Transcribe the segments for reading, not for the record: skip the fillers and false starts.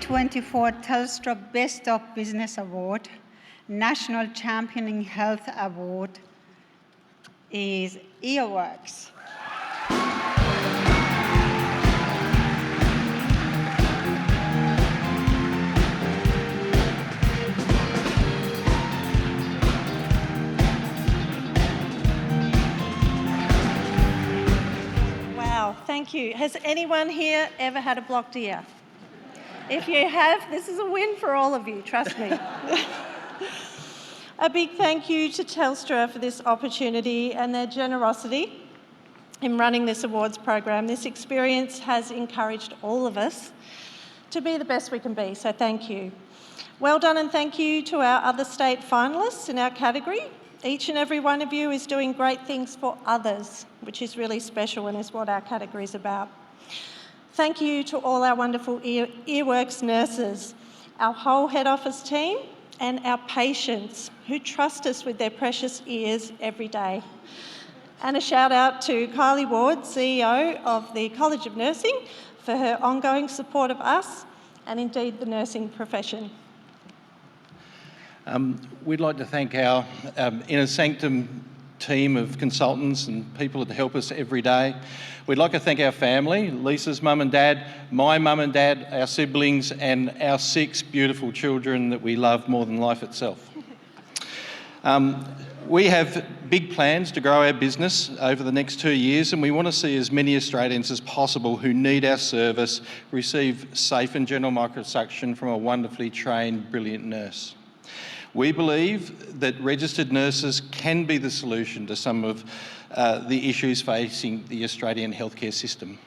2024 Telstra Best of Business Award, National Championing Health Award is Earworx. Wow, thank you. Has anyone here ever had a blocked ear? If you have, this is a win for all of you, trust me. A big thank you to Telstra for this opportunity and their generosity in running this awards program. This experience has encouraged all of us to be the best we can be, so thank you. Well done, and thank you to our other state finalists in our category. Each and every one of you is doing great things for others, which is really special and is what our category is about. Thank you to all our wonderful Earworx nurses, our whole head office team, and our patients who trust us with their precious ears every day. And a shout out to Kylie Ward, CEO of the College of Nursing, for her ongoing support of us and indeed the nursing profession. We'd like to thank our Inner Sanctum team of consultants and people that help us every day. We'd like to thank our family, Lisa's mum and dad, my mum and dad, our siblings, and our 6 beautiful children that we love more than life itself. We have big plans to grow our business over the next 2 years, and we want to see as many Australians as possible who need our service receive safe and gentle microsuction from a wonderfully trained, brilliant nurse. We believe that registered nurses can be the solution to some of the issues facing the Australian healthcare system.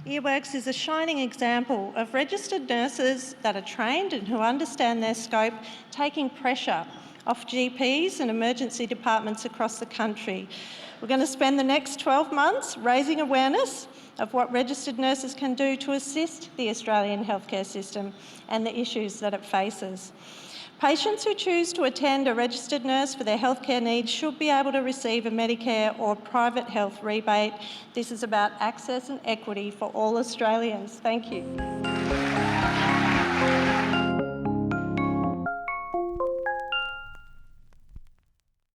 Earworx is a shining example of registered nurses that are trained and who understand their scope, taking pressure off GPs and emergency departments across the country. We're going to spend the next 12 months raising awareness of what registered nurses can do to assist the Australian healthcare system and the issues that it faces. Patients who choose to attend a registered nurse for their healthcare needs should be able to receive a Medicare or private health rebate. This is about access and equity for all Australians. Thank you.